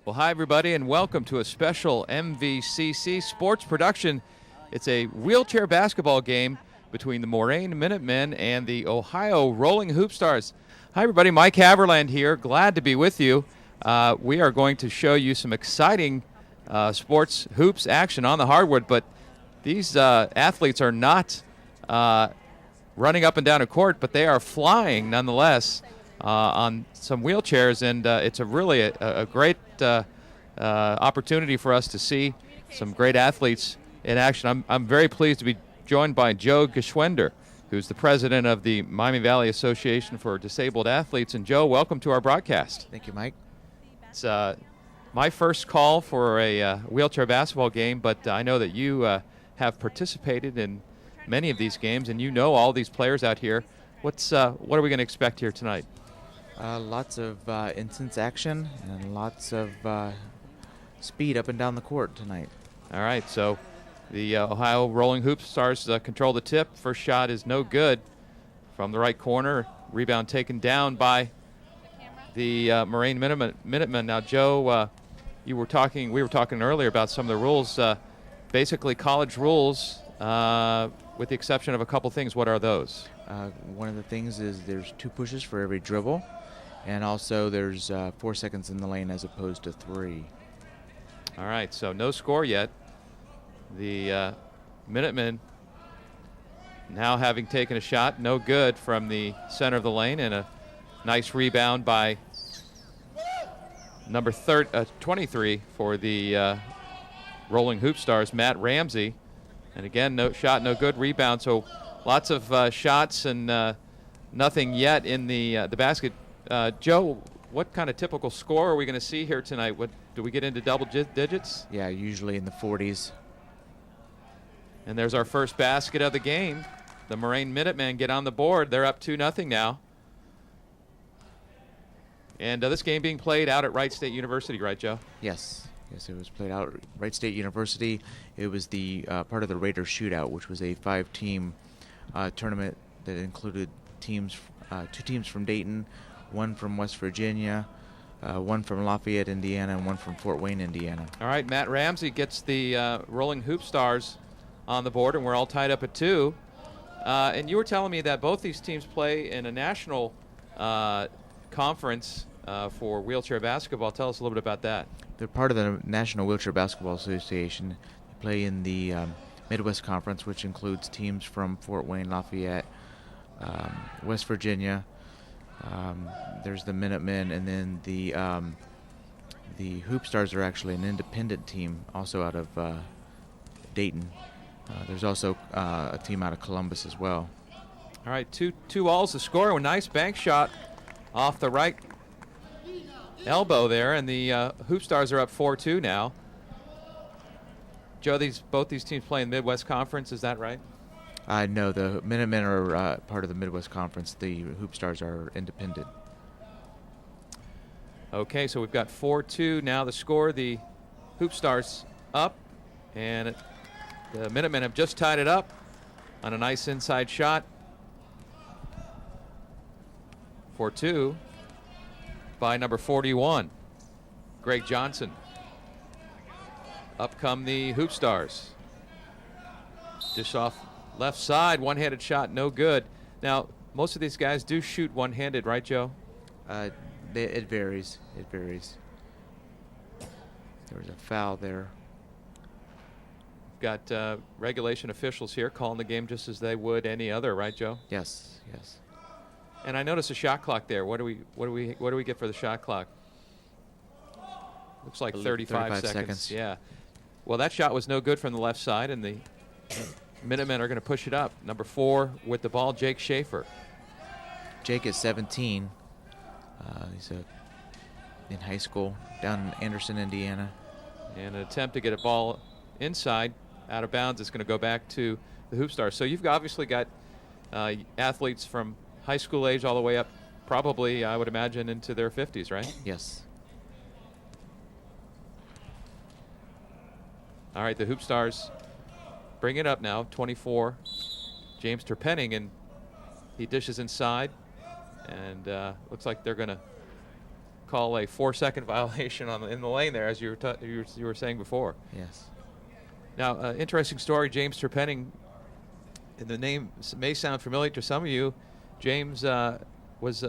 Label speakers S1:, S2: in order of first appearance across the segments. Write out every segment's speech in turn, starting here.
S1: Well, hi, everybody, and welcome to a special MVCC sports production. It's a wheelchair basketball game between the Moraine Minutemen and the Ohio Rolling Hoopstars. Hi, everybody. Mike Haverland here. Glad to be with you. We are going to show you some exciting sports hoops action on the hardwood, but these athletes are not running up and down a court, but they are flying nonetheless on some wheelchairs, and it's really a great opportunity for us to see some great athletes in action. I'm very pleased to be joined by Joe Geschwender, who's the president of the Miami Valley Association for Disabled Athletes. And Joe, welcome to our broadcast.
S2: Thank you, Mike.
S1: It's my first call for a wheelchair basketball game, but I know that you have participated in many of these games, and you know all these players out here. What are we going to expect here tonight?
S2: Lots of intense action and lots of speed up and down the court tonight.
S1: All right, so the Ohio Rolling Hoopstars control the tip. First shot is no good from the right corner. Rebound taken down by the Moraine Minutemen. Now, Joe, we were talking earlier about some of the rules, basically college rules, with the exception of a couple things. What are those?
S2: One of the things is there's 2 pushes for every dribble, and also there's 4 seconds in the lane as opposed to 3.
S1: All right, so no score yet. The Minutemen now having taken a shot, no good from the center of the lane, and a nice rebound by number 23 for the Rolling Hoopstars, Matt Ramsey. And again, no shot, no good. Rebound, so lots of shots and nothing yet in the basket. Joe, what kind of typical score are we going to see here tonight? What do we get into double digits?
S2: Yeah, usually in the 40s.
S1: And there's our first basket of the game. The Moraine Minutemen get on the board. They're up 2-0 now. And this game being played out at Wright State University, right, Joe?
S2: Yes, it was played out at Wright State University. It was the part of the Raiders Shootout, which was a 5-team tournament that included 2 teams from Dayton, 1 from West Virginia, 1 from Lafayette, Indiana, and 1 from Fort Wayne, Indiana.
S1: All right, Matt Ramsey gets the Rolling Hoopstars on the board, and we're all tied up at 2. And you were telling me that both these teams play in a national conference for wheelchair basketball. Tell us a little bit about that.
S2: They're part of the National Wheelchair Basketball Association. They play in the Midwest Conference, which includes teams from Fort Wayne, Lafayette, West Virginia. There's the Minutemen, and then the Hoopstars are actually an independent team, also out of Dayton. There's also a team out of Columbus as well.
S1: All right, 2-2 the score. A nice bank shot off the right elbow there, and the Hoopstars are up 4-2 now. Joe, both these teams play in the Midwest Conference, is that right?
S2: No, the Minutemen are part of the Midwest Conference. The Hoopstars are independent.
S1: Okay, so we've got 4-2 now the score. The Hoopstars up, and the Minutemen have just tied it up on a nice inside shot. 4-2 by number 41, Greg Johnson. Up come the Hoopstars. Dish off left side, one-handed shot, no good. Now, most of these guys do shoot one-handed, right, Joe?
S2: It varies. There was a foul there.
S1: Got regulation officials here calling the game just as they would any other, right, Joe?
S2: Yes.
S1: And I notice a shot clock there. What do we get for the shot clock? Looks like 35 seconds. Yeah. Well, that shot was no good from the left side, and the Minutemen are going to push it up. Number 4 with the ball, Jake Schaefer.
S2: Jake is 17. He's in high school down in Anderson, Indiana.
S1: And an attempt to get a ball inside, out of bounds. It's going to go back to the Hoopstars. So you've obviously got athletes from high school age all the way up, probably, I would imagine, into their 50s, right?
S2: Yes.
S1: All right, the Hoopstars bring it up now, 24. James Terpenning, and he dishes inside, and looks like they're going to call a 4-second violation in the lane there, as you were saying before.
S2: Yes.
S1: Now, interesting story. James Terpenning, and the name may sound familiar to some of you. James was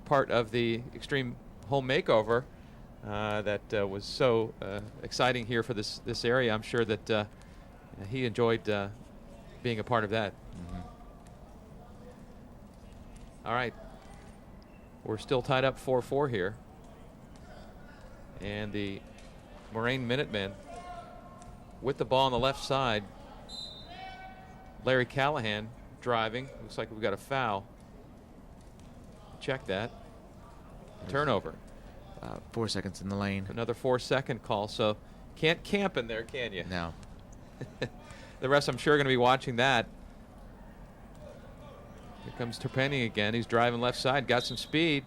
S1: part of the Extreme Home Makeover that was so exciting here for this area. I'm sure that he enjoyed being a part of that.
S2: Mm-hmm.
S1: All right. We're still tied up 4-4 here. And the Moraine Minutemen with the ball on the left side. Larry Callahan driving. Looks like we've got a foul. Check that. Turnover.
S2: 4 seconds in the lane.
S1: Another 4-second call. So can't camp in there, can you?
S2: No.
S1: The rest, I'm sure, are going to be watching that. Here comes Terpenning again. He's driving left side. Got some speed.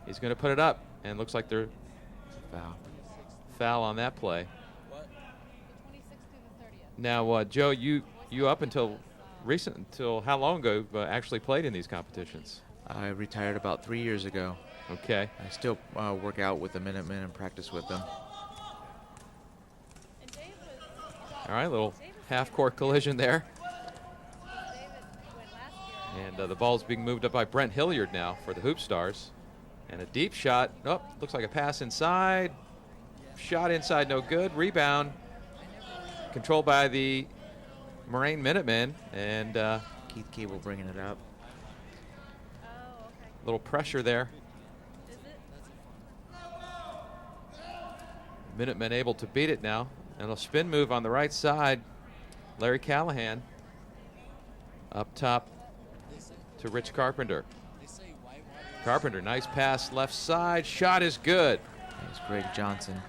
S1: He's going to put it up. And looks like there's foul on that play. Now, Joe, you up until how long ago actually played in these competitions?
S2: I retired about 3 years ago.
S1: Okay.
S2: I still work out with the Minutemen and practice with them.
S1: All right, little half-court collision there. And the ball's being moved up by Brent Hilliard now for the Hoopstars. And a deep shot. Oh, looks like a pass inside. Shot inside, no good. Rebound. Controlled by the Moraine Minutemen. And
S2: Keith Cable bringing it up.
S1: A little pressure there. Minutemen able to beat it now. And a spin move on the right side. Larry Callahan up top to Rich Carpenter. Carpenter, nice pass left side. Shot is good.
S2: It's Greg Johnson.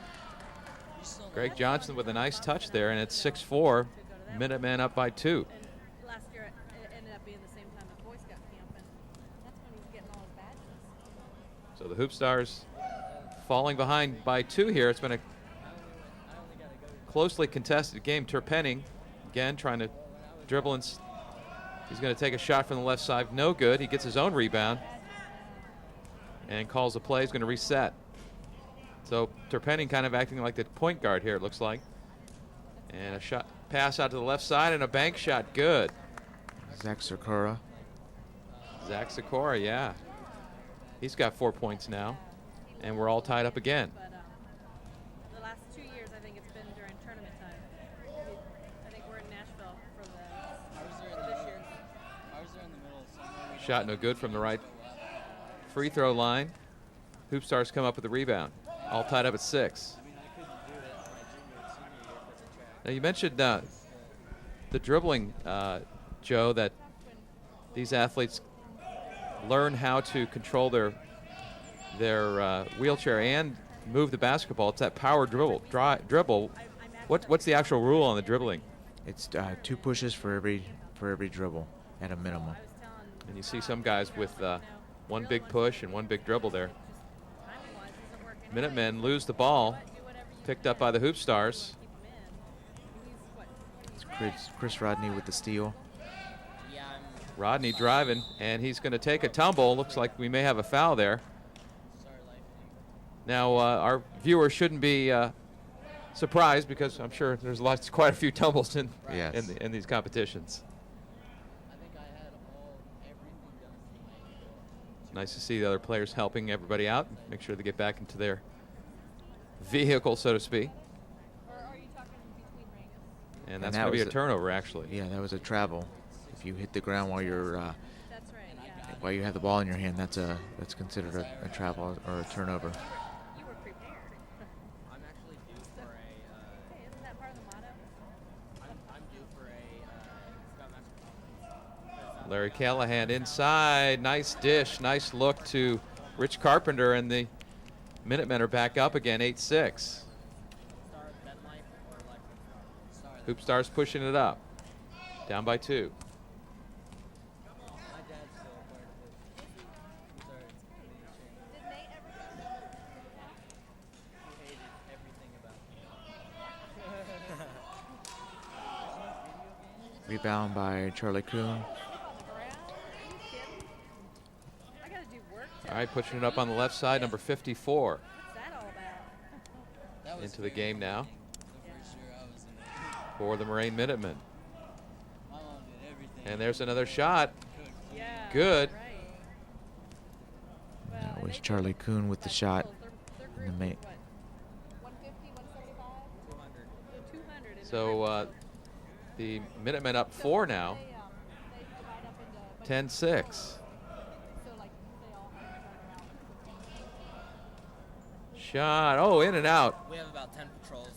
S1: Greg Johnson with a nice touch there, and it's 6-4. Minutemen up by 2.
S3: Last year it ended up being the same time the boys got camp, and that's when he was getting all his badges.
S1: So the Hoopstars falling behind by 2 here. It's been a closely contested game. Terpenning again trying to dribble, and he's going to take a shot from the left side. No good. He gets his own rebound and calls the play. He's going to reset. So Terpenning kind of acting like the point guard here, it looks like. And a shot pass out to the left side and a bank shot. Good.
S2: Zach Sikora.
S1: Zach Sikora, yeah. He's got 4 points now. And we're all tied up again.
S3: But the last 2 years, I think it's been during tournament time. I think we're in Nashville for this year.
S4: I was there in the middle of summer.
S1: Shot no good from the right free throw line. Hoopstars come up with the rebound. All tied up at 6.
S4: I mean, I couldn't do it my junior and senior year for the track.
S1: Now you mentioned the dribbling, Joe, that these athletes learn how to control their wheelchair and move the basketball. It's that power dribble. What's the actual rule on the dribbling?
S2: It's 2 pushes for every dribble at a minimum.
S1: And you see some guys with 1 big push and 1 big dribble there. Minutemen lose the ball, picked up by the Hoopstars.
S2: It's Chris Rodney with the steal.
S4: Yeah,
S1: Rodney driving, and he's going to take a tumble. Looks like we may have a foul there. Now, our viewers shouldn't be surprised, because I'm sure there's quite a few tumbles in these competitions.
S4: I think I had everything done tonight.
S1: Nice to see the other players helping everybody out, make sure they get back into their vehicle, so to speak.
S3: Or are you talking between ranges?
S1: And that's
S2: that
S1: going to be a
S2: was
S1: turnover, actually.
S2: Yeah, that was a travel. If you hit the ground while you're
S3: That's right, yeah.
S2: while you have the ball in your hand, that's considered a travel or a turnover.
S3: You were prepared.
S4: I'm actually due for a.
S3: Hey, isn't that part of the motto?
S4: I'm due for a Scott Master.
S1: Larry Callahan inside. Nice dish. Nice look to Rich Carpenter, and the Minutemen are back up again, 8-6. Hoopstars pushing it up. Down by 2.
S4: My dad's still a part of it. He started leading
S3: Did Nate ever go?
S4: He hated everything about me.
S2: Rebound by Charlie Kuhn.
S3: Around? Are you kidding? I gotta do work
S1: All right, pushing it up on the left side, number 54
S3: What's that all about?
S4: That was
S1: into the
S4: very
S1: game now
S4: exciting. The first year I was in it.
S1: for the Moraine Minutemen.
S4: My mom did everything.
S1: And there's another shot.
S3: Yeah.
S1: Good.
S3: Right.
S2: That
S3: Well, and
S2: was
S3: they
S2: Charlie
S3: did
S2: Kuhn with the shot.
S3: Their
S2: in the
S3: group
S2: ma-
S3: was what? 150, 175?
S4: 200.
S3: 200 in the
S1: So
S3: group.
S1: the Minutemen up 4 now,
S3: They divide up into
S1: 10-6.
S3: So like they all have to turn around.
S1: Shot, oh, in and out.
S4: We have about 10 patrols.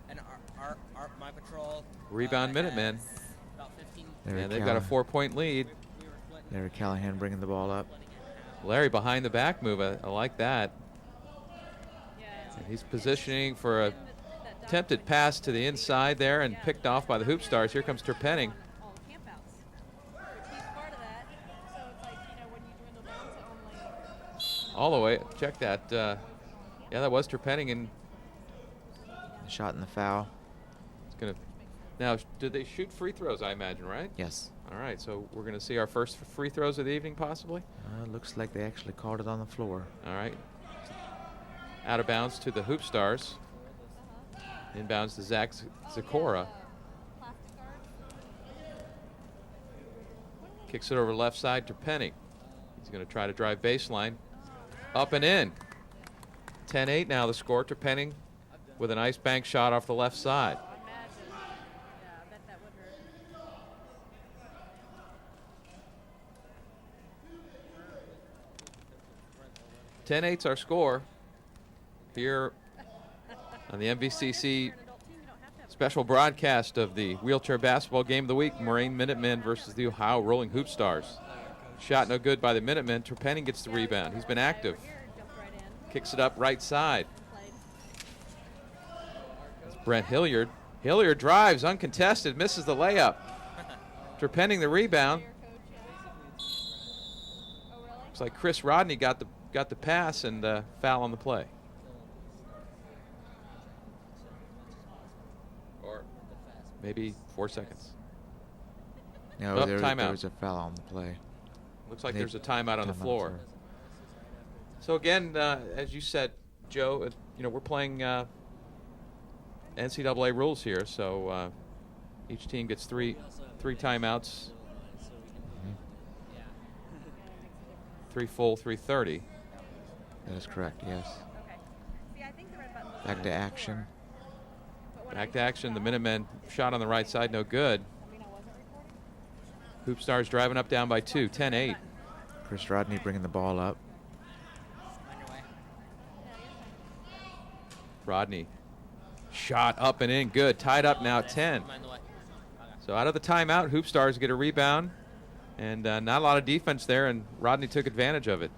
S4: And my patrol.
S1: Rebound
S4: has
S1: Minutemen.
S4: About 15.
S2: Larry
S1: And they've got a
S2: Callahan-
S1: 4-point lead.
S4: We were splitting,
S2: Larry Callahan bringing the ball up.
S4: splitting it in half.
S1: Larry behind the back move, I like that.
S3: Yeah.
S1: And he's positioning for a
S3: And that
S1: attempted
S3: dog
S1: pass to the inside there and
S3: Yeah.
S1: picked off by the Hoopstars. Here comes Terpenning.
S3: on all the campouts. Which he's part of that. So it's like, when you dwindle down to only
S1: All the way, check that. Yeah, that was Terpenning, and
S2: The shot and the foul.
S1: it's going to. Now, did they shoot free throws, I imagine, right?
S2: Yes.
S1: All right, so we're going to see our first free throws of the evening, possibly?
S2: Looks like they actually called it on the floor.
S1: All right. Out of bounds to the Hoopstars. Inbounds to Zach Zakora.
S3: plastic guards.
S1: Kicks it over left side to Penny. He's going to try to drive baseline. Up and in. 10-8 now the score. To Penning with a nice bank shot off the left side.
S3: Imagine. Yeah, I bet that would hurt.
S1: 10-8's our score here on the MVCC
S3: You're an adult team, you don't have to have
S1: special broadcast of the wheelchair basketball game of the week, Moraine Minutemen versus the Ohio Rolling Hoopstars. Shot no good by the Minutemen. Terpenning gets the rebound. He's been active.
S3: Here, jumped right in.
S1: Kicks it up right side.
S3: Played.
S1: That's Brent Hilliard. Hilliard drives uncontested, misses the layup. Terpenning the rebound.
S3: Player coach, yeah. Oh, really?
S1: Looks like Chris Rodney got the pass and foul on the play. Or maybe 4 seconds.
S2: No,
S1: Oh,
S2: there
S1: timeout.
S2: was a foul on the play.
S1: Looks like
S2: They-
S1: there's a timeout on the
S2: Timeout,
S1: floor.
S2: sorry.
S1: So again, as you said, Joe, we're playing NCAA rules here, so each team gets three timeouts, 3 full, 3:30.
S2: That is correct, yes.
S3: Okay. See, I think the red button was
S2: Back
S3: on
S2: to
S3: the
S2: action.
S3: floor. But when I
S1: Back to
S3: hit
S1: action. The
S3: foul,
S1: Minutemen shot on the right side, no good.
S3: I mean, I wasn't recording.
S1: Hoopstars driving up down by 2, 10-8.
S2: Chris Rodney bringing the ball up.
S4: On your way.
S1: Rodney. Shot up and in, good. Tied up now at 10.
S4: Mind the way. Okay.
S1: So out of the timeout, Hoopstars get a rebound. And not a lot of defense there, and Rodney took advantage of it.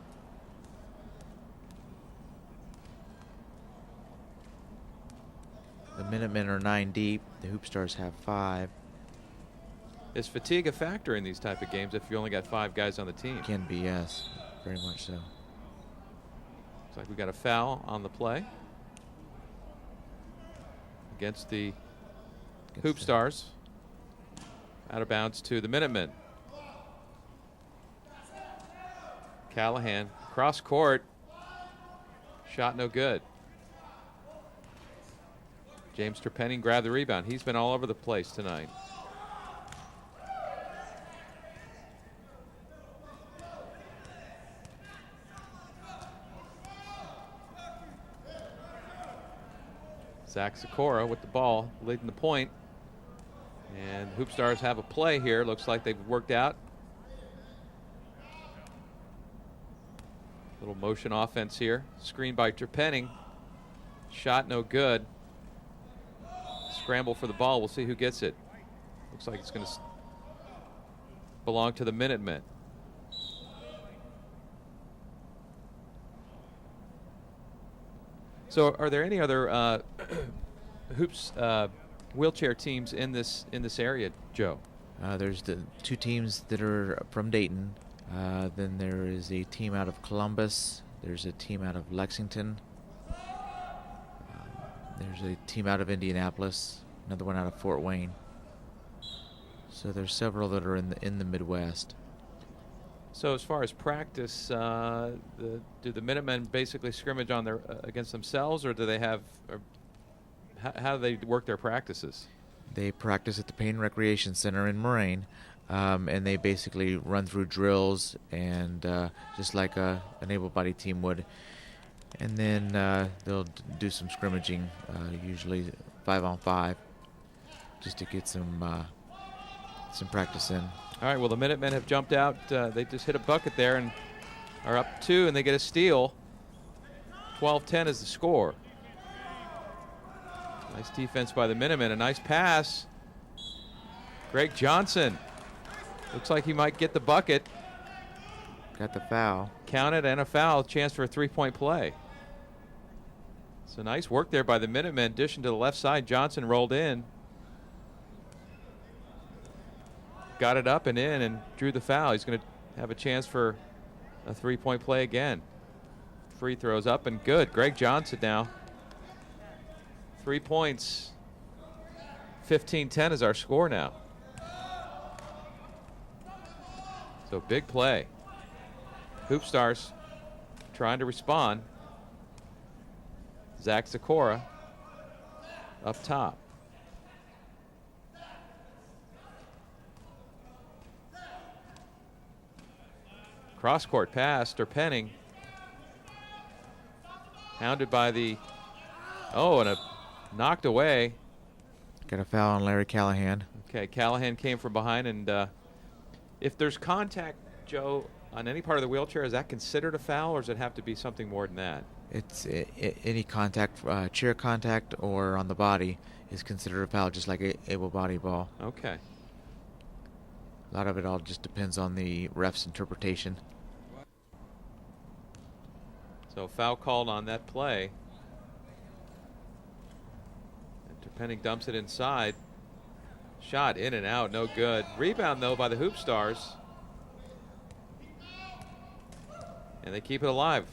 S2: The Minutemen are 9 deep. The Hoopstars have 5.
S1: Is fatigue a factor in these type of games if you only got 5 guys on the team?
S2: Can be, yes. Very much so.
S1: Looks like we got a foul on the play against the
S2: Against the-
S1: Hoopstars. Out of bounds to the Minutemen. Callahan, cross court. Shot no good. James Terpenning grabbed the rebound. He's been all over the place tonight. Zach Sikora with the ball, leading the point. And Hoopstars have a play here. Looks like they've worked out. Little motion offense here. Screen by Terpenning. Shot no good. Scramble for the ball. We'll see who gets it. Looks like it's going to belong to the Minutemen. So, are there any other hoops wheelchair teams in this area, Joe?
S2: There's the 2 teams that are from Dayton. Then there is a team out of Columbus. There's a team out of Lexington. There's a team out of Indianapolis. Another one out of Fort Wayne. So there's several that are in the Midwest.
S1: So as far as practice, do the Minutemen basically scrimmage on their against themselves, or do they have? Or how do they work their practices?
S2: They practice at the Payne Recreation Center in Moraine, and they basically run through drills and just like an able-bodied team would. And then they'll do some scrimmaging, usually 5-on-5, just to get some practice in.
S1: All right, well, the Minutemen have jumped out. They just hit a bucket there and are up 2, and they get a steal. 12-10 is the score. Nice defense by the Minutemen. A nice pass. Greg Johnson. Looks like he might get the bucket.
S2: Got the foul.
S1: Counted and a foul. Chance for a three-point play. So nice work there by the Minutemen. Addition to the left side. Johnson rolled in. Got it up and in and drew the foul. He's going to have a chance for a three-point play again. Free throws up and good. Greg Johnson now. 3 points. 15-10 is our score now. So big play. Hoopstars trying to respond. Zach Zakora up top. Cross-court pass, Penning. Hounded by the, and a knocked away.
S2: Got a foul on Larry Callahan.
S1: Okay, Callahan came from behind, and if there's contact, Joe, on any part of the wheelchair, is that considered a foul, or does it have to be something more than that?
S2: It's any contact, chair contact or on the body is considered a foul, just like a able-bodied ball.
S1: Okay.
S2: A lot of it all just depends on the ref's interpretation.
S1: So foul called on that play. And Penning dumps it inside. Shot in and out, no good. Rebound, though, by the Hoopstars. And they keep it alive.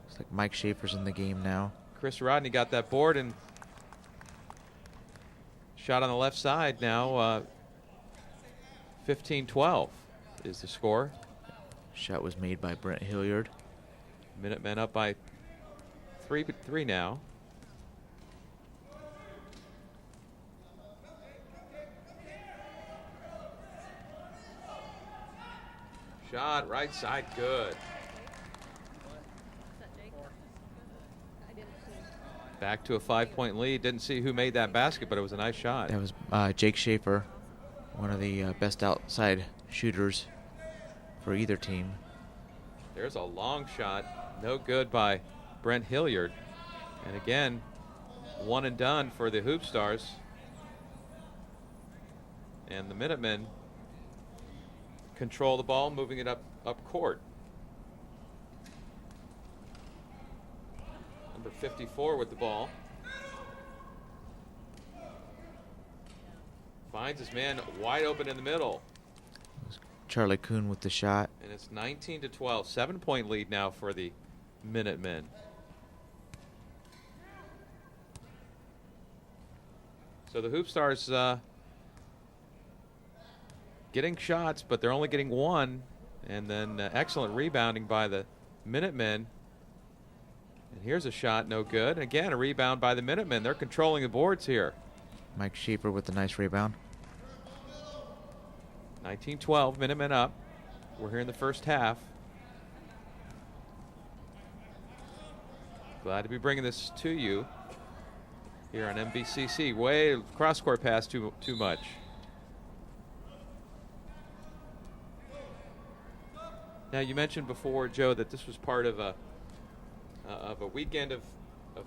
S2: Looks like Mike Schaefer's in the game now.
S1: Chris Rodney got that board and shot on the left side now. 15-12 is the score.
S2: Shot was made by Brent Hilliard.
S1: Minutemen up by three now. Shot right side, good. Back to a 5-point lead. Didn't see who made that basket, but it was a nice shot.
S2: That was Jake Schaefer, one of the best outside shooters for either team.
S1: There's a long shot. No good by Brent Hilliard. And again, one and done for the Hoopstars. And the Minutemen control the ball, moving it up court. Number 54 with the ball. Finds his man wide open in the middle.
S2: Charlie Kuhn with the shot.
S1: And it's 19-12. 7-point lead now for the Minutemen. So the Hoopstars getting shots, but they're only getting one. And then excellent rebounding by the Minutemen. And here's a shot, no good. And again, a rebound by the Minutemen. They're controlling the boards here.
S2: Mike Schaefer with a nice rebound.
S1: 19-12, Minutemen up. We're here in the first half. Glad to be bringing this to you here on MVCC. Way cross-court pass too much. Now you mentioned before, Joe, that this was part of a weekend of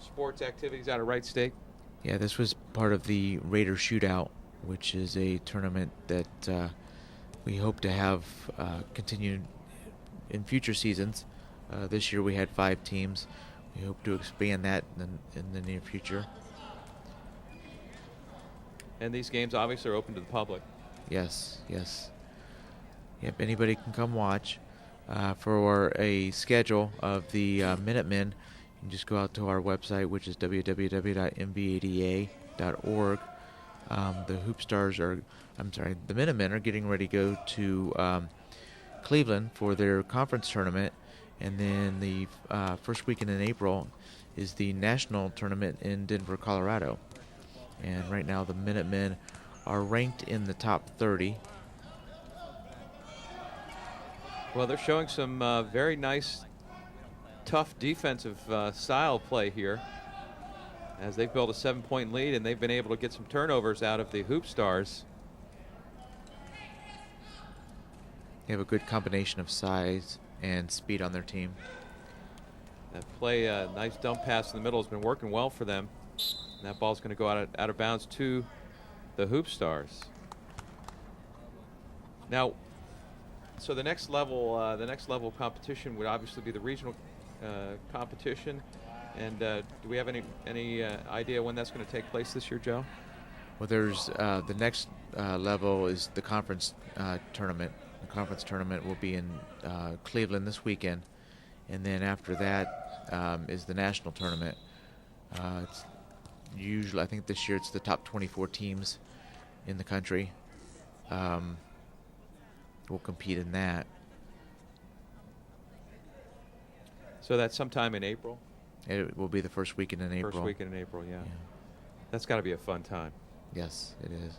S1: sports activities out of Wright State.
S2: Yeah, this was part of the Raider Shootout, which is a tournament that we hope to have continued in future seasons. This year we had 5 teams. We hope to expand that in the near future.
S1: And these games obviously are open to the public.
S2: Yes. Yep, anybody can come watch. For a schedule of the Minutemen, you can just go out to our website, which is www.mvada.org. The Minutemen are getting ready to go to Cleveland for their conference tournament, and then the first weekend in April is the national tournament in Denver, Colorado. And right now the Minutemen are ranked in the top 30.
S1: Well, they're showing some very nice, tough defensive style play here, as they've built a 7-point lead, and they've been able to get some turnovers out of the Hoopstars.
S2: They have a good combination of size and speed on their team.
S1: That play, nice dump pass in the middle, has been working well for them. And that ball's going to go out of bounds to the Hoopstars. Now, so the next level competition would obviously be the regional competition. And do we have any idea when that's going to take place this year, Joe?
S2: Well, there's the next level is the conference tournament. The conference tournament will be in Cleveland this weekend, and then after that is the national tournament. It's usually, I think this year it's the top 24 teams in the country will compete in that.
S1: So that's sometime in April?
S2: It will be the first weekend in April.
S1: First weekend in April, yeah. That's got to be a fun time.
S2: Yes, it is.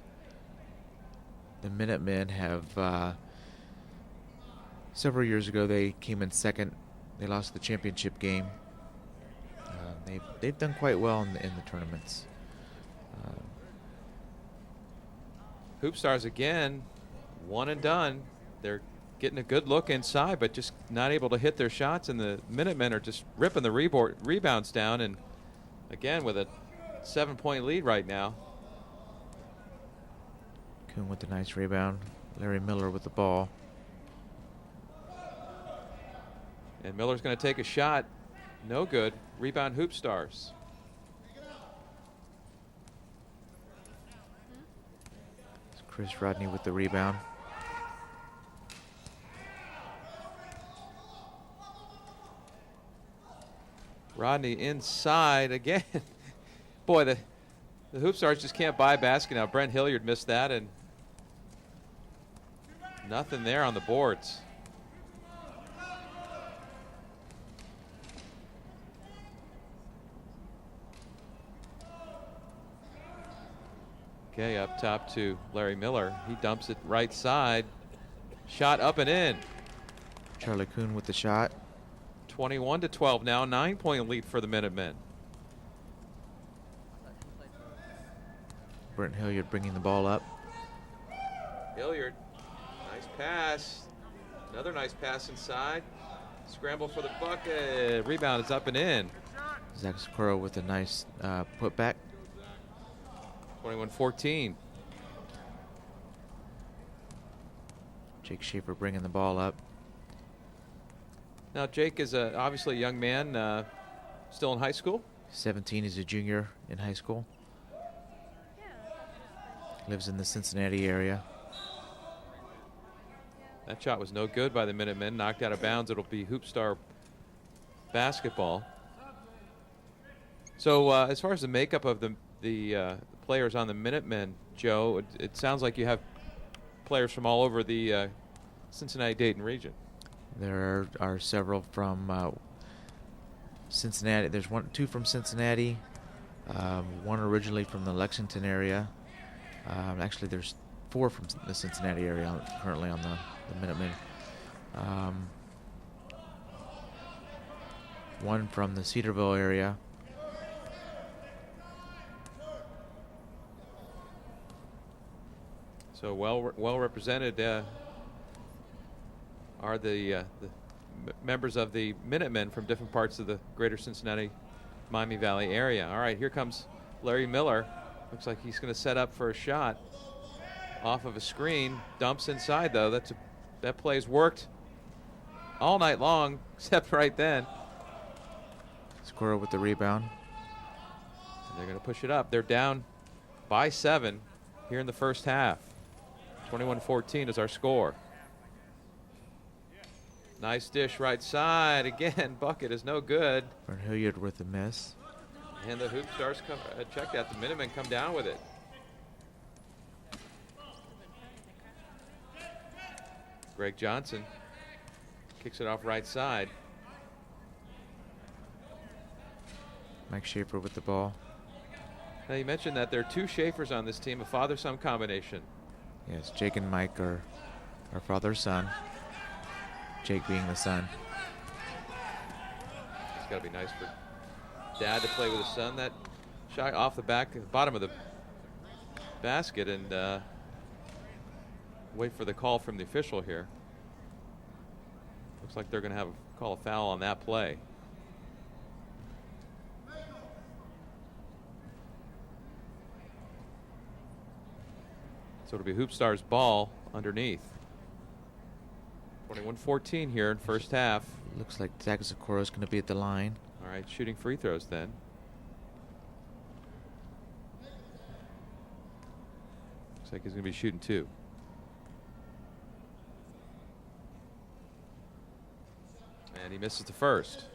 S2: The Minutemen have, several years ago, they came in second. They lost the championship game. They've done quite well in the tournaments.
S1: Hoopstars again, one and done. They're getting a good look inside, but just not able to hit their shots, and the Minutemen are just ripping the rebounds down, and again with a 7-point lead right now.
S2: Kuhn with a nice rebound. Larry Miller with the ball.
S1: And Miller's going to take a shot. No good. Rebound Hoopstars.
S2: It's Chris Rodney with the rebound.
S1: Rodney inside again. Boy, the Hoopstars just can't buy a basket now. Brent Hilliard missed that, and nothing there on the boards. Okay, up top to Larry Miller. He dumps it right side. Shot up and in.
S2: Charlie Kuhn with the shot.
S1: 21-12 now. 9-point lead for the Minutemen.
S2: Brent Hilliard bringing the ball up.
S1: Hilliard, nice pass. Another nice pass inside. Scramble for the bucket. Rebound is up and in.
S2: Zach Sikora with a nice putback.
S1: 21-14.
S2: Jake Schaefer bringing the ball up.
S1: Now Jake is obviously a young man, still in high school.
S2: 17, he's a junior in high school. Lives in the Cincinnati area.
S1: That shot was no good by the Minutemen. Knocked out of bounds. It'll be Hoopstar basketball. So as far as the makeup of the players on the Minutemen, Joe, it sounds like you have players from all over the Cincinnati-Dayton region.
S2: There are several from Cincinnati. There's two from Cincinnati, one originally from the Lexington area. Actually, there's 4 from the Cincinnati area currently on the Minutemen. One from the Cedarville area.
S1: So well represented are the members of the Minutemen from different parts of the greater Cincinnati, Miami Valley area. All right, here comes Larry Miller. Looks like he's going to set up for a shot off of a screen. Dumps inside, though. That play's worked all night long, except right then.
S2: Sikora with the rebound.
S1: And they're going to push it up. They're down by 7 here in the first half. 21-14 is our score. Nice dish right side. Again, bucket is no good.
S2: Brent Hilliard with a miss.
S1: And the Hoopstars check that. The Minutemen come down with it. Greg Johnson Kicks it off right side.
S2: Mike Schaefer with the ball.
S1: Now you mentioned that there are two Schaefers on this team, a father-son combination.
S2: Yes, Jake and Mike are father-son. Jake being the son.
S1: It's got to be nice for dad to play with his son. That shot off the bottom of the basket, and wait for the call from the official here. Looks like they're going to call a foul on that play. So it'll be Hoopstars ball underneath. 21-14 here in first half.
S2: Looks like Zach Zakora is going to be at the line.
S1: All right, shooting free throws then. Looks like he's going to be shooting 2. And he misses the first.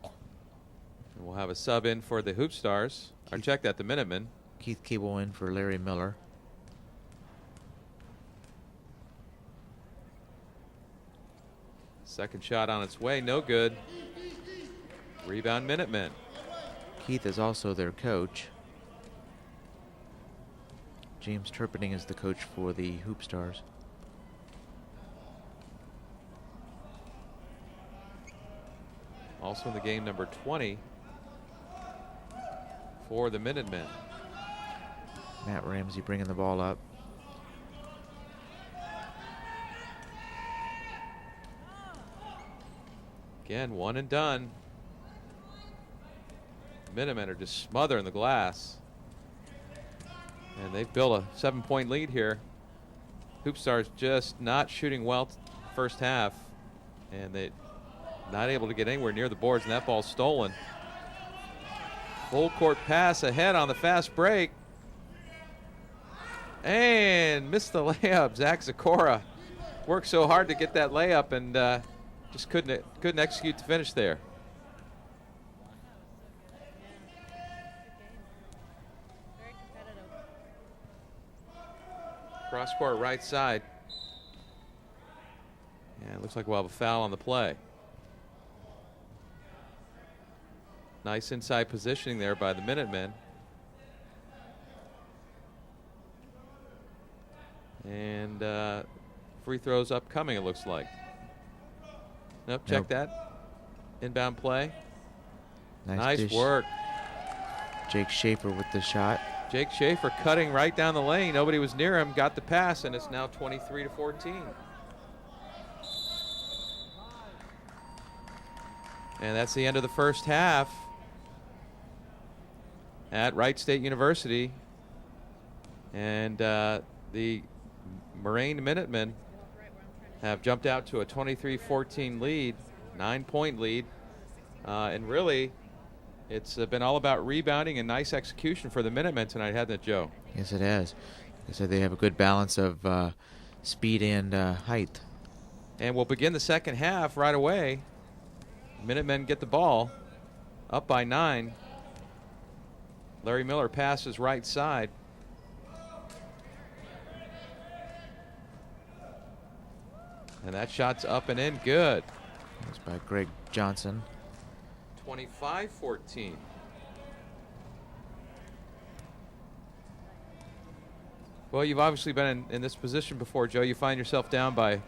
S1: And we'll have a sub in for the Hoopstars. Or check that, the Minutemen.
S2: Keith Cable in for Larry Miller.
S1: Second shot on its way, no good. Rebound Minutemen.
S2: Keith is also their coach. James Turpinning is the coach for the Hoopstars.
S1: Also in the game, number 20 for the Minutemen.
S2: Matt Ramsey bringing the ball up.
S1: Again, one and done. Minutemen are just smothering the glass. And they've built a 7-point lead here. Hoopstars just not shooting well first half. And they not able to get anywhere near the boards, and that ball's stolen. Full court pass ahead on the fast break. And missed the layup. Zach Zakora worked so hard to get that layup and just couldn't execute the finish there.
S3: Very competitive.
S1: Cross court right side. Yeah, it looks like we'll have a foul on the play. Nice inside positioning there by the Minutemen. And free throws upcoming, it looks like. Nope, check that. Inbound play. Nice work.
S2: Jake Schaefer with the shot.
S1: Jake Schaefer cutting right down the lane. Nobody was near him, got the pass, and it's now 23-14. And that's the end of the first half at Wright State University. And the Moraine Minutemen have jumped out to a 23-14 lead, 9-point lead. And really, it's been all about rebounding and nice execution for the Minutemen tonight, hasn't it, Joe?
S2: Yes, it has. So they have a good balance of speed and height.
S1: And we'll begin the second half right away. Minutemen get the ball up by 9. Larry Miller passes right side. And that shot's up and in, good.
S2: That's by Greg Johnson.
S1: 25-14. Well, you've obviously been in this position before, Joe. You find yourself down by a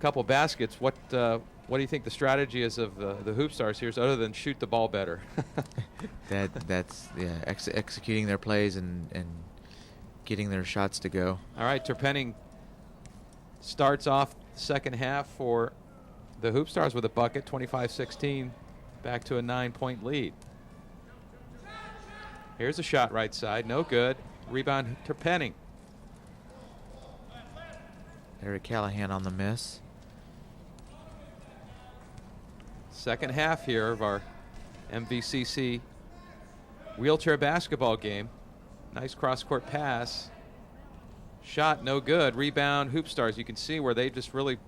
S1: couple baskets. What do you think the strategy is of the Hoopstars here, other than shoot the ball better?
S2: That's executing their plays and getting their shots to go.
S1: All right, Turpinning starts off the second half for the Hoopstars with a bucket, 25-16, back to a 9-point lead. Here's a shot right side, no good. Rebound Turpinning.
S2: Eric Callahan on the miss.
S1: Second half here of our MVCC wheelchair basketball game. Nice cross-court pass. Shot no good. Rebound Hoopstars. You can see where they just really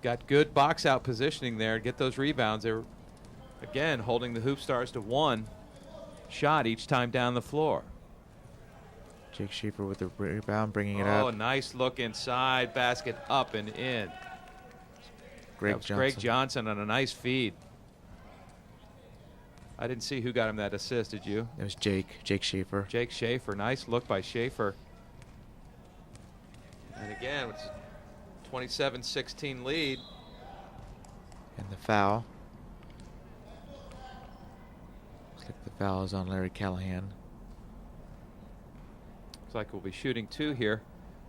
S1: got good box-out positioning there to get those rebounds. They're, again, holding the Hoopstars to one shot each time down the floor.
S2: Jake Schaefer with the rebound, bringing it
S1: Oh,
S2: up.
S1: nice look inside, basket up and in.
S2: Greg
S1: That was
S2: Johnson.
S1: Greg Johnson on a nice feed. I didn't see who got him that assist, did you?
S2: It was Jake Schaefer.
S1: Jake Schaefer, nice look by Schaefer. And again, it's 27-16 lead.
S2: And the foul. Looks like the foul is on Larry Callahan.
S1: Looks like we'll be shooting 2 here.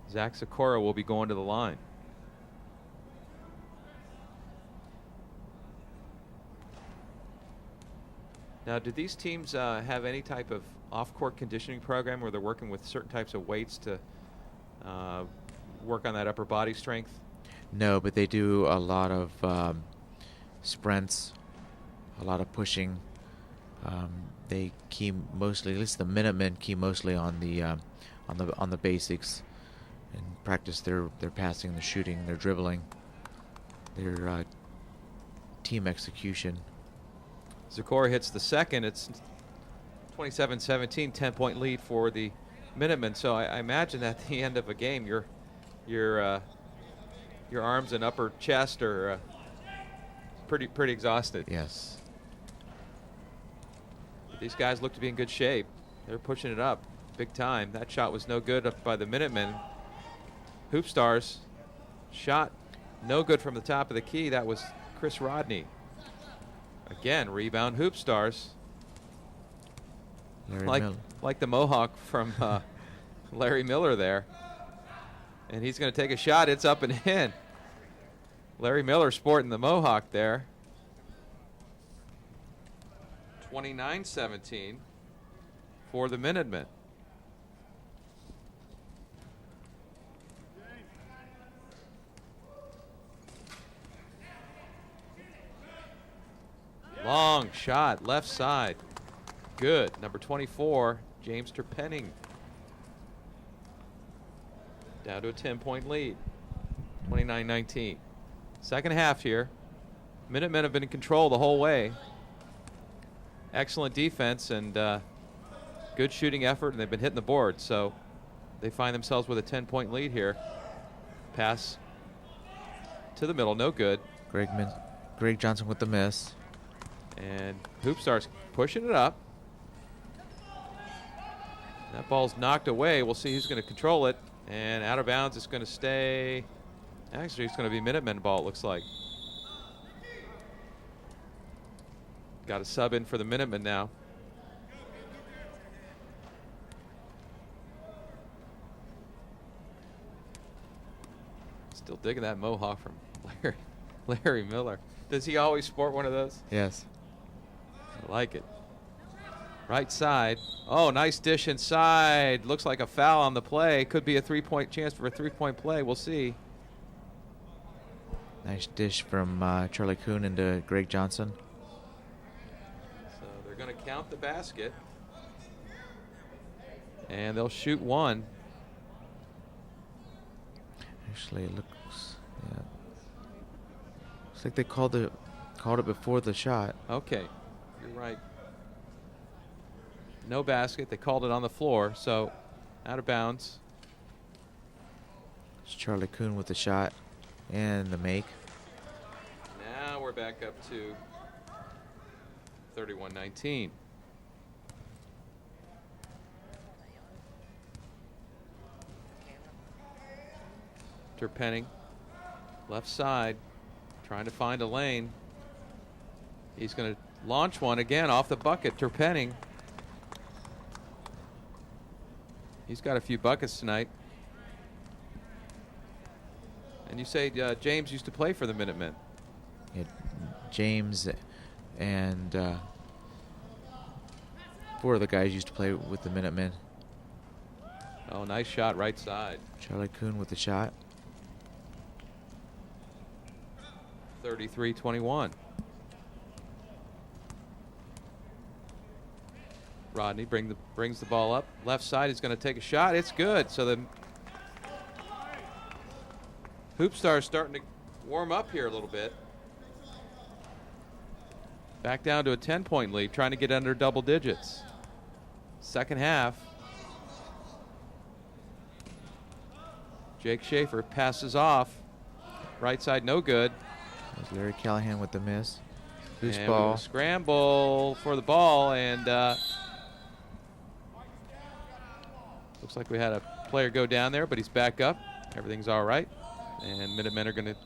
S1: Zach Sikora will be going to the line. Now, do these teams have any type of off-court conditioning program where they're working with certain types of weights to work on that upper body strength?
S2: No, but they do a lot of sprints, a lot of pushing. They key mostly, at least the Minutemen key mostly on the basics, and practice their passing, their shooting, their dribbling, their team execution.
S1: Zakor hits the second. It's 27-17, 10-point lead for the Minutemen. So I imagine at the end of a game, your arms and upper chest are pretty exhausted.
S2: Yes.
S1: But these guys look to be in good shape. They're pushing it up big time. That shot was no good up by the Minutemen. Hoopstars shot no good from the top of the key. That was Chris Rodney. Again, rebound Hoopstars. Like the Mohawk from Larry Miller there. And he's going to take a shot. It's up and in. Larry Miller sporting the Mohawk there. 29-17 for the Minutemen. Long shot, left side. Good. Number 24, James Terpenning. Down to a 10-point lead. 29-19. Second half here. Minutemen have been in control the whole way. Excellent defense and good shooting effort, and they've been hitting the board. So they find themselves with a 10-point lead here. Pass to the middle, no good.
S2: Greg Johnson with the miss.
S1: And Hoopstars pushing it up. That ball's knocked away. We'll see who's going to control it. And out of bounds, it's going to stay. Actually, it's going to be Minutemen ball, it looks like. Got a sub in for the Minutemen now. Still digging that Mohawk from Larry Miller. Does he always sport one of those?
S2: Yes.
S1: I like it. Right side. Oh, nice dish inside. Looks like a foul on the play. Could be a three-point chance for a three-point play. We'll see.
S2: Nice dish from Charlie Kuhn into Greg Johnson.
S1: So they're going to count the basket. And they'll shoot one.
S2: Actually, it looks like they called it before the shot.
S1: Okay, you're right. No basket. They called it on the floor, so out of bounds.
S2: It's Charlie Kuhn with the shot and the make.
S1: Now we're back up to 31-19. Terpenning, left side, trying to find a lane. He's going to launch one again off the bucket. Terpenning. He's got a few buckets tonight. And you say James used to play for the Minutemen.
S2: Yeah, James and 4 of the guys used to play with the Minutemen.
S1: Oh, nice shot right side.
S2: Charlie Kuhn with the shot.
S1: 33-21. Rodney brings the ball up. Left side is going to take a shot. It's good. So the Hoopstars starting to warm up here a little bit. Back down to a 10-point lead, trying to get under double digits. Second half. Jake Schaefer passes off. Right side, no good.
S2: There's Larry Callahan with the miss. Loose
S1: And
S2: ball.
S1: we scramble for the ball, and looks like we had a player go down there, but he's back up. Everything's all right. And Minutemen are going to.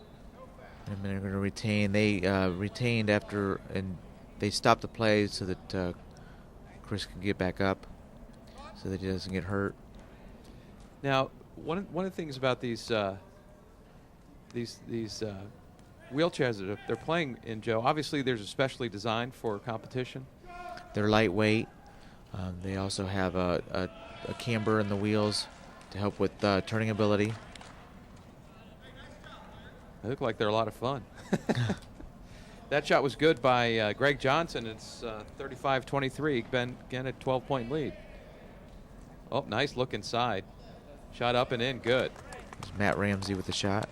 S2: Minutemen are going to retain. They retained after, and they stopped the play so that Chris can get back up, so that he doesn't get hurt.
S1: Now, one of the things about these wheelchairs that they're playing in, Joe, obviously there's especially designed for competition.
S2: They're lightweight. They also have a camber in the wheels to help with turning ability.
S1: They look like they're a lot of fun. That shot was good by Greg Johnson. It's 35-23. Ben again a 12-point lead. Oh, nice look inside. Shot up and in, good.
S2: There's Matt Ramsey with the shot.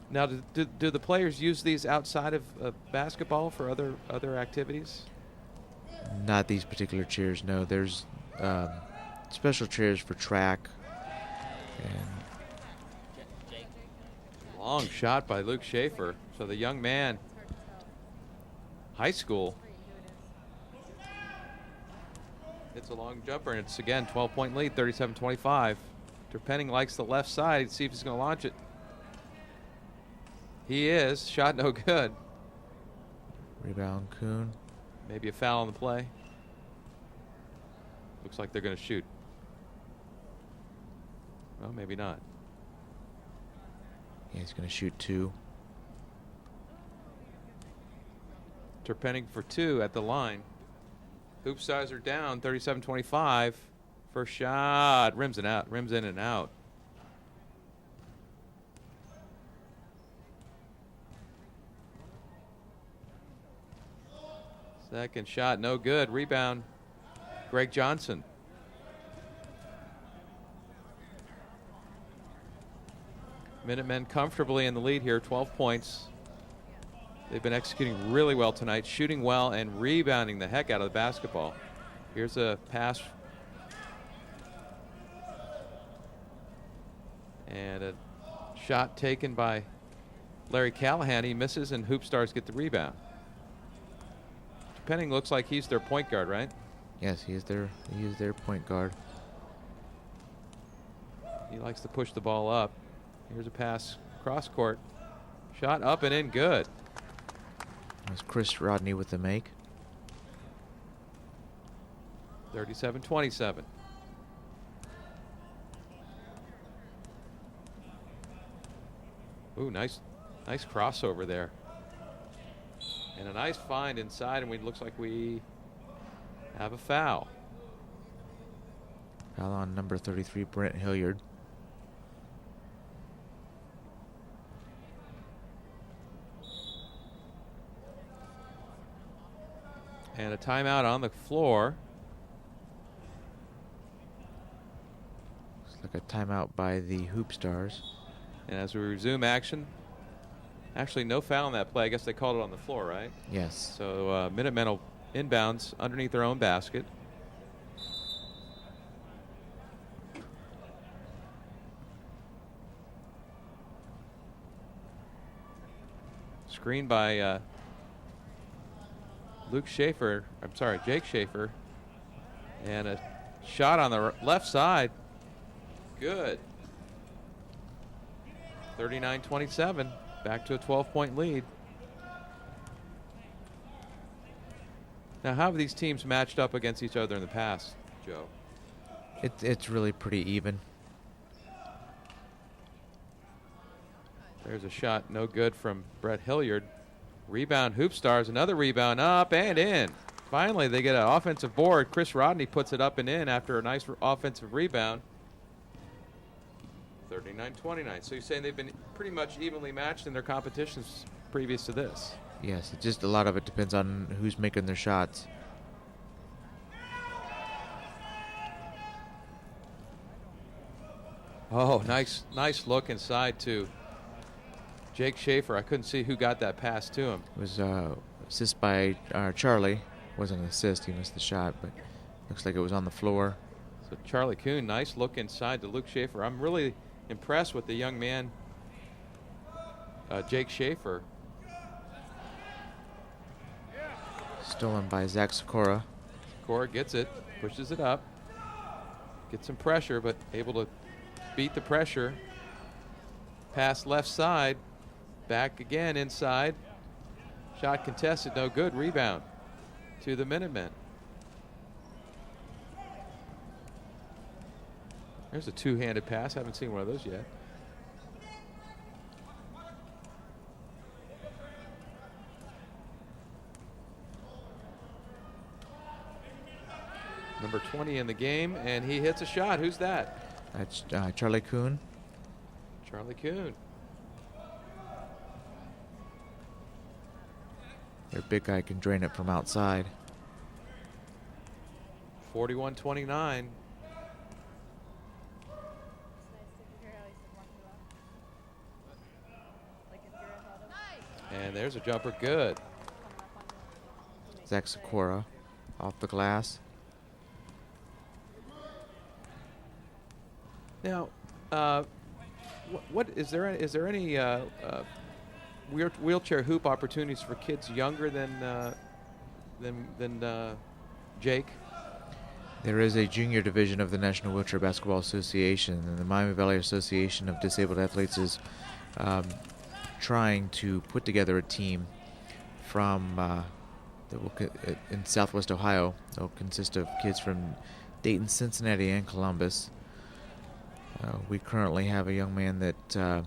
S1: Now, do the players use these outside of basketball for other activities?
S2: Not these particular chairs, no. There's special chairs for track. And
S1: Long shot by Luke Schaefer. So the young man, high school, hits a long jumper, and it's again 12-point lead, 37-25. Terpenning likes the left side. Let's see if he's going to launch it. He is. Shot no good.
S2: rebound Kuhn.
S1: Maybe a foul on the play. Looks like they're going to shoot. Well, maybe not.
S2: Yeah, he's going to shoot 2.
S1: Terpenning for 2 at the line. Hoopsters are down 37-25. First shot. Rims and out. Rims in and out. Second shot, no good. Rebound, Greg Johnson. Minutemen comfortably in the lead here, 12 points. They've been executing really well tonight, shooting well and rebounding the heck out of the basketball. Here's a pass. And a shot taken by Larry Callahan. He misses, and Hoopstars get the rebound. Penning looks like he's their point guard, right?
S2: Yes, he is their point guard.
S1: He likes to push the ball up. Here's a pass cross court. Shot up and in, good.
S2: There's Chris Rodney with the make.
S1: 37-27. Ooh, nice crossover there. And a nice find inside, and it looks like we have a foul.
S2: Foul on number 33, Brent Hilliard.
S1: And a timeout on the floor.
S2: Looks like a timeout by the Hoopstars.
S1: And as we resume action, actually no foul on that play. I guess they called it on the floor, right?
S2: Yes.
S1: So Minutemen will inbounds underneath their own basket. Screen by Jake Schaefer. And a shot on the left side. Good. 39-27. Back to a 12-point lead. Now, how have these teams matched up against each other in the past, Joe?
S2: It's really pretty even.
S1: There's a shot, no good from Brett Hilliard. Rebound, Hoopstars, another rebound, up and in. Finally, they get an offensive board. Chris Rodney puts it up and in after a nice offensive rebound. 39-29. So you're saying they've been pretty much evenly matched in their competitions previous to this?
S2: Yes, it just a lot of it depends on who's making their shots.
S1: Oh, nice look inside to Jake Schaefer. I couldn't see who got that pass to him.
S2: It was assist by Charlie. wasn't an assist. He missed the shot, but looks like it was on the floor.
S1: So Charlie Kuhn, nice look inside to Luke Schaefer. I'm really impressed with the young man, Jake Schaefer.
S2: Stolen by Zach Sikora.
S1: Sikora gets it, pushes it up, gets some pressure, but able to beat the pressure. Pass left side, back again inside. Shot contested, no good. Rebound to the Minutemen. There's a two-handed pass. Haven't seen one of those yet. Number 20 in the game, and he hits a shot. Who's that?
S2: That's Charlie Kuhn.
S1: Charlie Kuhn.
S2: Their big guy can drain it from outside.
S1: 41-29. And there's a jumper, good.
S2: Zach Sikora off the glass.
S1: Now, what is there any wheelchair hoop opportunities for kids younger than Jake?
S2: There is a junior division of the National Wheelchair Basketball Association, and the Miami Valley Association of Disabled Athletes is trying to put together a team from that will in Southwest Ohio. That will consist of kids from Dayton, Cincinnati, and Columbus. We currently have a young man that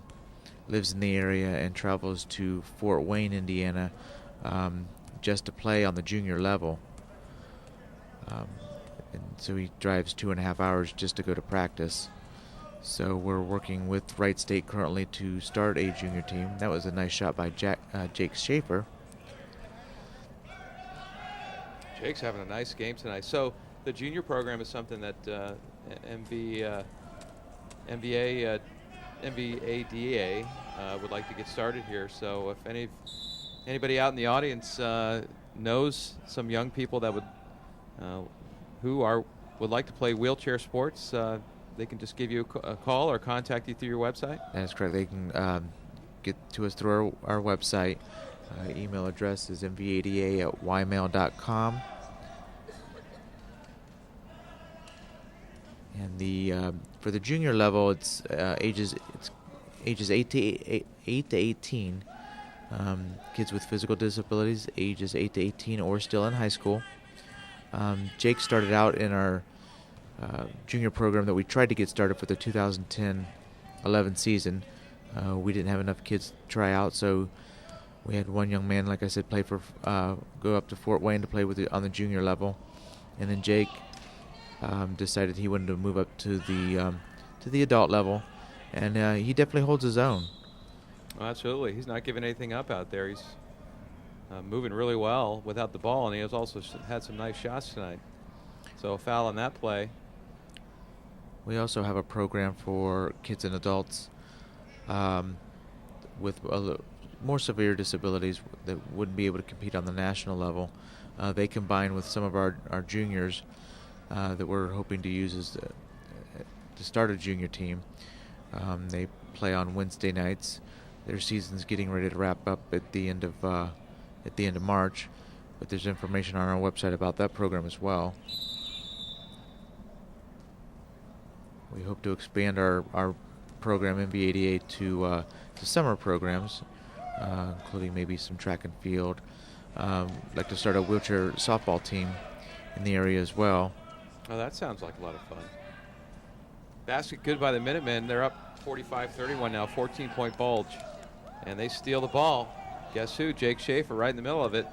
S2: lives in the area and travels to Fort Wayne, Indiana, just to play on the junior level. And so he drives 2.5 hours just to go to practice. So we're working with Wright State currently to start a junior team. That was a nice shot by Jake Schaefer.
S1: Jake's having a nice game tonight. So the junior program is something that MVADA would like to get started here. So if anybody out in the audience knows some young people that would like to play wheelchair sports, they can just give you a call or contact you through your website.
S2: That's correct. They can get to us through our website. Email address is mvada@ymail.com. And for the junior level, it's ages 8 to 18. Kids with physical disabilities, ages 8 to 18, or still in high school. Jake started out in our junior program that we tried to get started for the 2010-11 season. We didn't have enough kids to try out, so we had one young man, like I said, go up to Fort Wayne to play on the junior level, and then Jake decided he wanted to move up to the adult level, and he definitely holds his own.
S1: Well, absolutely, he's not giving anything up out there. He's moving really well without the ball, and he has also had some nice shots tonight. So a foul on that play.
S2: We also have a program for kids and adults with more severe disabilities that wouldn't be able to compete on the national level. They combine with some of our juniors that we're hoping to use to start a junior team. They play on Wednesday nights. Their season's getting ready to wrap up at the end of March, but there's information on our website about that program as well. We hope to expand our program MVADA to summer programs, including maybe some track and field. Like to start a wheelchair softball team in the area as well.
S1: Oh, that sounds like a lot of fun. Basket good by the Minutemen. They're up 45-31 now, 14-point bulge. And they steal the ball. Guess who? Jake Schaefer right in the middle of it.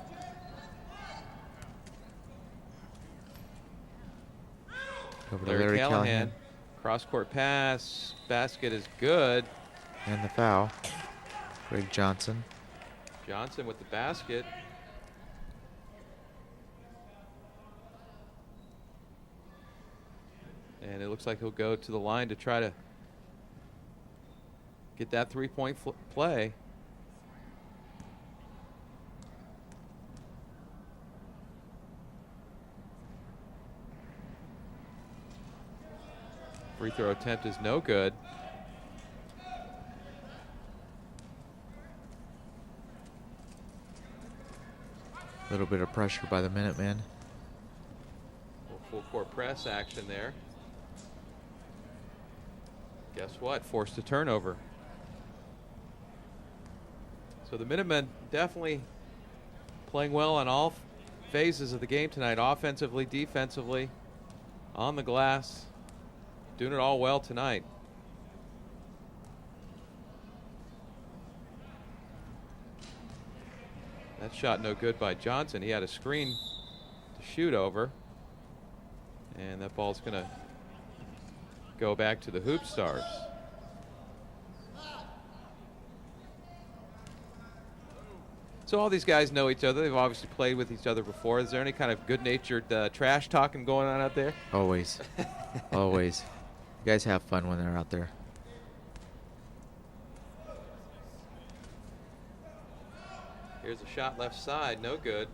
S2: Over to
S1: Larry Callahan. Cross-court pass. Basket is good.
S2: And the foul. Greg Johnson.
S1: Johnson with the basket. And it looks like he'll go to the line to try to get that three-point play. Free throw attempt is no good.
S2: A little bit of pressure by the Minutemen.
S1: Full court press action there. Guess what? Forced a turnover. So the Minutemen definitely playing well on all phases of the game tonight, offensively, defensively, on the glass, doing it all well tonight. That shot no good by Johnson. He had a screen to shoot over. And that ball's going to go back to the Hoopstars. So all these guys know each other. They've obviously played with each other before. Is there any kind of good-natured trash talking going on out there?
S2: Always. Always. You guys have fun when they're out there.
S1: Here's a shot left side. No good.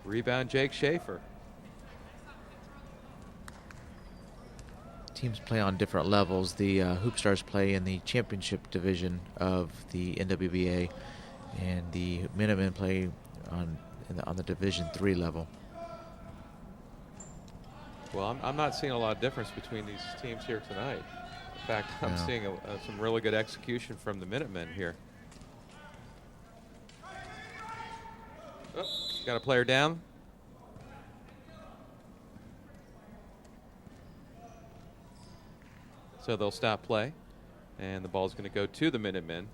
S1: Rebound, Jake Schaefer.
S2: Teams play on different levels. The Hoopstars play in the championship division of the NWBA, and the Minutemen play on the Division III level.
S1: Well, I'm not seeing a lot of difference between these teams here tonight. In fact, I'm seeing some really good execution from the Minutemen here. Oh, got a player down. So they'll stop play, and the ball's going to go to the Minutemen.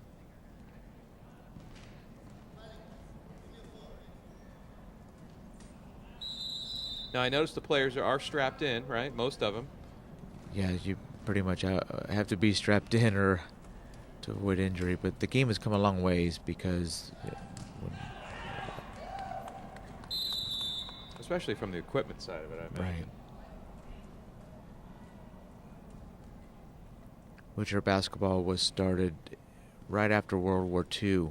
S1: Now I noticed the players are strapped in, right? Most of them.
S2: Yeah, you pretty much have to be strapped in or to avoid injury. But the game has come a long ways because,
S1: especially from the equipment side of it, I imagine.
S2: right. Wheelchair basketball was started right after World War II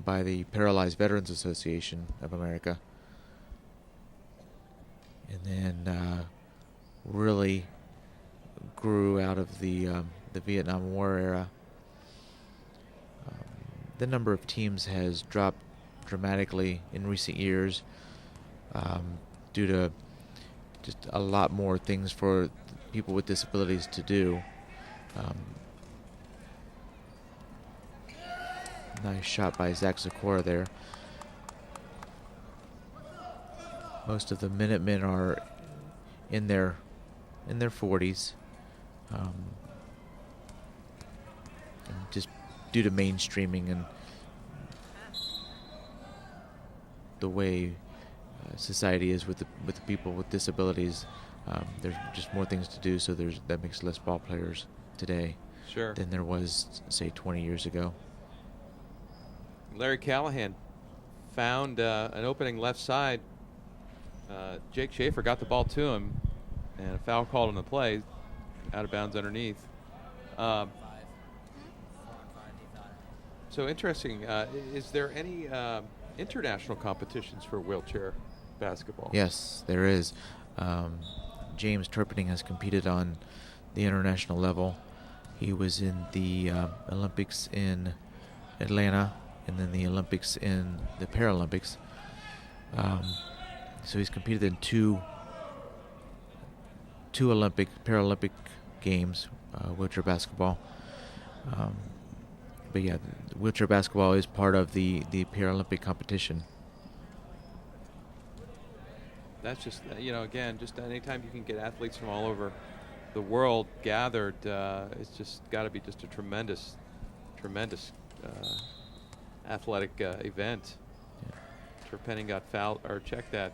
S2: by the Paralyzed Veterans Association of America. And then really grew out of the Vietnam War era. The number of teams has dropped dramatically in recent years due to just a lot more things for people with disabilities to do. Nice shot by Zach Zakora there. Most of the Minutemen are in their 40s, and just due to mainstreaming and the way society is with the people with disabilities, there's just more things to do. So that makes less ball players today than there was, say, 20 years ago.
S1: Larry Callahan found an opening left side. Jake Schaefer got the ball to him, and a foul called on the play, out of bounds underneath. So interesting. Is there any international competitions for wheelchair basketball?
S2: Yes, there is. James Turpinning has competed on the international level. He was in the Olympics in Atlanta, and then the Olympics in the Paralympics. So he's competed in two Paralympic games, wheelchair basketball. But yeah, wheelchair basketball is part of the Paralympic competition.
S1: That's just, again, just anytime you can get athletes from all over the world gathered, it's just got to be just a tremendous athletic event.
S2: Yeah.
S1: Turpinning got fouled, or check that.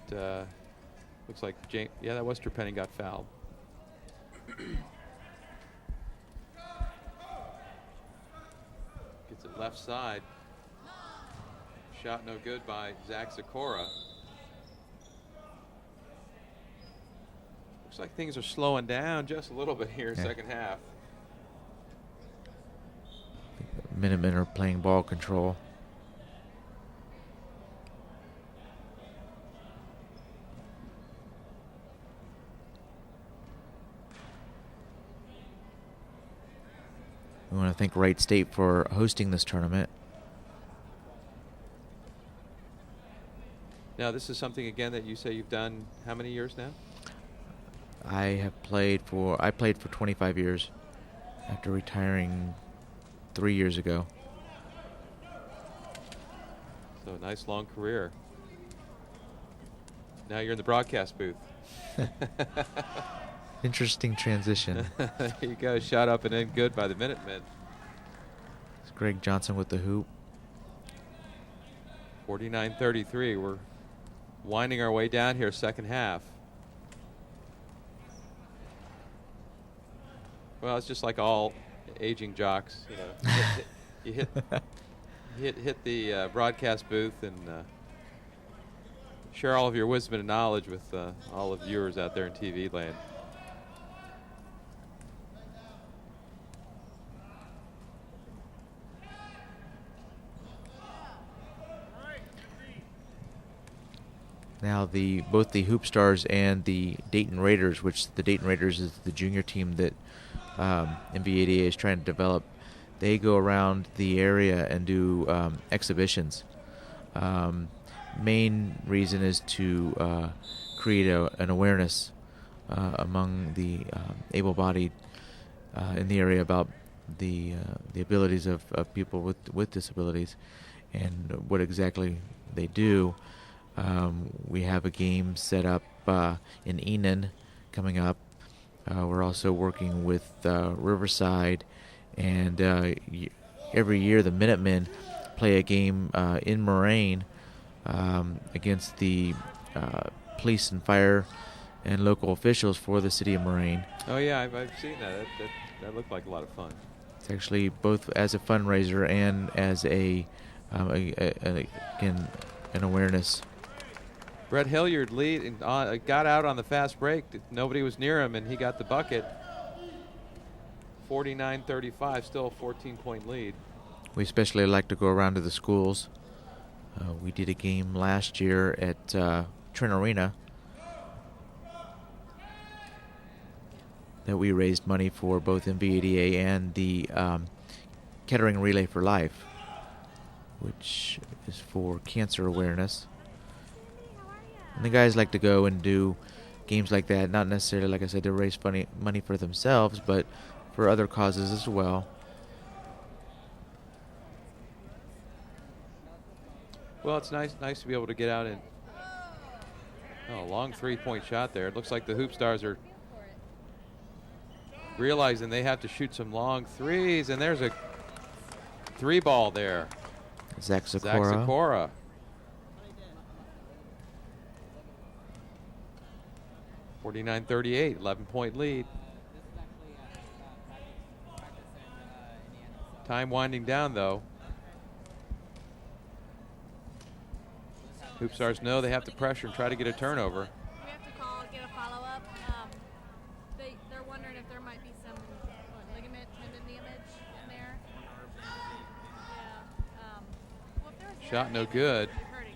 S1: Looks like that was Turpinning got fouled. Gets it left side. Shot no good by Zach Zakora. Looks like things are slowing down just a little bit here, second half.
S2: Minutemen are playing ball control. We want to thank Wright State for hosting this tournament.
S1: Now, this is something, again, that you say you've done how many years now?
S2: I played for 25 years after retiring 3 years ago.
S1: So a nice long career. Now you're in the broadcast booth.
S2: Interesting transition.
S1: There you go. Shot up and in good by the Minutemen.
S2: It's Greg Johnson with the hoop.
S1: 49-33. We're winding our way down here, second half. Well, it's just like all aging jocks, you know. You hit the broadcast booth and share all of your wisdom and knowledge with all of the viewers out there in TV land.
S2: Now both the Hoopstars and the Dayton Raiders, which the Dayton Raiders is the junior team that MVADA is trying to develop, they go around the area and do exhibitions. Main reason is to create an awareness among the able-bodied in the area about the abilities of people with disabilities and what exactly they do. We have a game set up in Enon coming up. We're also working with Riverside, and every year the Minutemen play a game in Moraine against the police and fire and local officials for the city of Moraine.
S1: Oh yeah, I've seen that. That looked like a lot of fun.
S2: It's actually both as a fundraiser and as again, an awareness.
S1: Brett Hilliard got out on the fast break. Nobody was near him, and he got the bucket. 49-35, still a 14-point lead.
S2: We especially like to go around to the schools. We did a game last year at Trent Arena that we raised money for both MVADA and the Kettering Relay for Life, which is for cancer awareness. And the guys like to go and do games like that, not necessarily, like I said, to raise money for themselves, but for other causes as well.
S1: Well, it's nice to be able to get out and long 3-point shot there. It looks like the Hoopstars are realizing they have to shoot some long threes, and there's a 3-ball there.
S2: Zach Sikora.
S1: 49-38, 11-point lead. Time winding down, though. Hoopstars know they have to pressure and try to get a turnover.
S3: We have to get a follow-up. They're wondering if there might be some ligament, tendon damage in there. Yeah. Well, if there was
S1: Shot no
S3: damage,
S1: good.
S3: it'd be hurting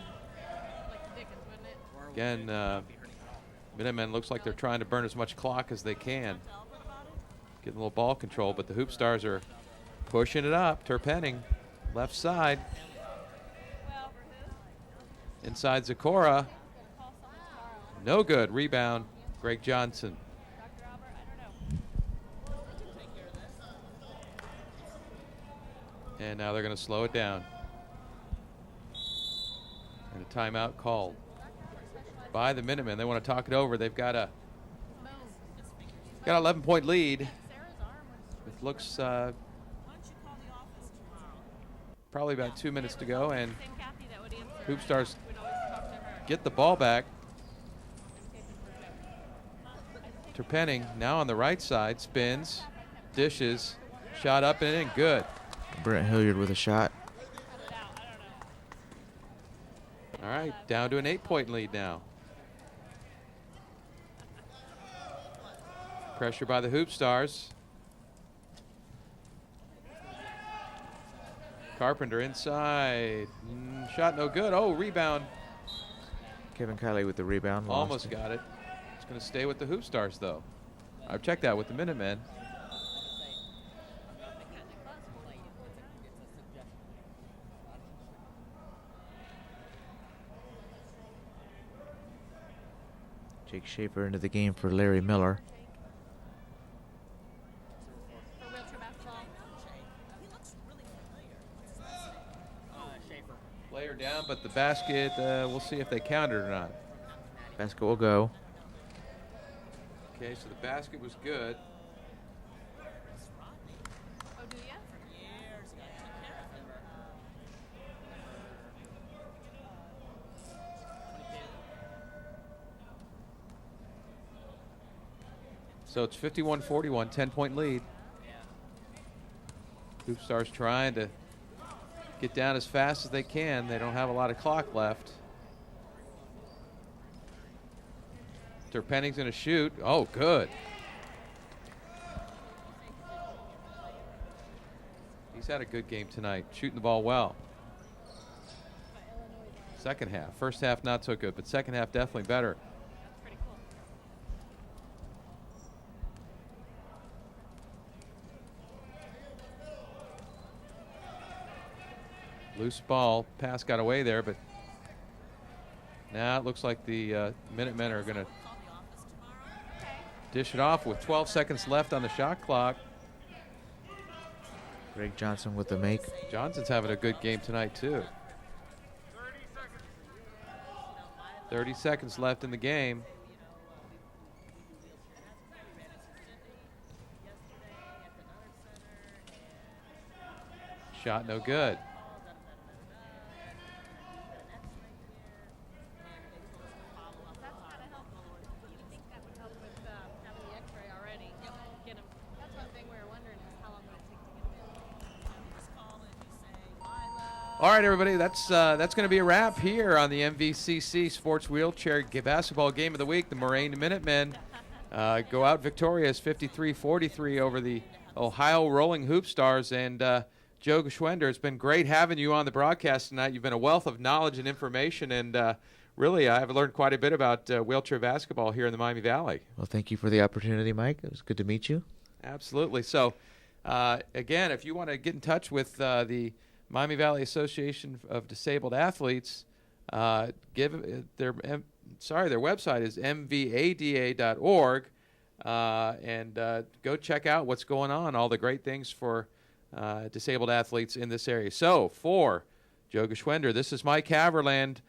S3: like the Dickens, wouldn't it?
S1: Again, Minutemen looks like they're trying to burn as much clock as they can. Getting a little ball control, but the Hoopstars are pushing it up. Terpenning, left side. Inside Zakora. No good. Rebound. Greg Johnson. And now they're going to slow it down. And a timeout called by the Minutemen. They want to talk it over. They've got an 11-point lead. It looks probably about 2 minutes to go, and Hoopstars get the ball back. Terpenning now on the right side, spins, dishes, shot up and in, good.
S2: Brett Hilliard with a shot.
S1: All right, down to an 8-point lead now. Pressure by the Hoopstars. Carpenter inside. Shot no good. Oh, rebound.
S2: Kevin Kiley with the rebound.
S1: Almost got it. It's going to stay with the Hoopstars, though. I've checked that with the Minutemen.
S2: Jake Schaefer into the game for Larry Miller.
S3: For wheelchair basketball.
S1: Player down, but the basket, we'll see if they count it or not.
S2: Basket will go.
S1: Okay, so the basket was good.
S3: Oh, do ya?
S1: So it's 51-41, 10-point lead. Hoopstars trying to get down as fast as they can. They don't have a lot of clock left. Terpenning's going to shoot. Oh, good. He's had a good game tonight, shooting the ball well. Second half. First half not so good, but second half definitely better.
S3: That's pretty cool.
S1: Loose ball. Pass got away there, but now it looks like the Minutemen are going to dish it off with 12 seconds left on the shot clock.
S2: Greg Johnson with the make.
S1: Johnson's having a good game tonight, too. 30 seconds left in the game. Shot no good.
S3: That's gotta help. You'd think that would help with having the X-ray already. Get him. That's one thing we were wondering is how long would it take to get him in. Just call and you say, Milo.
S1: All right, everybody, that's going to be a wrap here on the MVCC Sports Wheelchair Basketball Game of the Week. The Moraine Minutemen go out victorious 53-43 over the Ohio Rolling Hoopstars. And Joe Geschwender, it's been great having you on the broadcast tonight. You've been a wealth of knowledge and information, and really I've learned quite a bit about wheelchair basketball here in the Miami Valley.
S2: Well, thank you for the opportunity, Mike. It was good to meet you.
S1: Absolutely. So, again, if you want to get in touch with the Miami Valley Association of Disabled Athletes, give their website is MVADA.org, and go check out what's going on, all the great things for disabled athletes in this area. So, for Joe Geschwender, this is Mike Haverland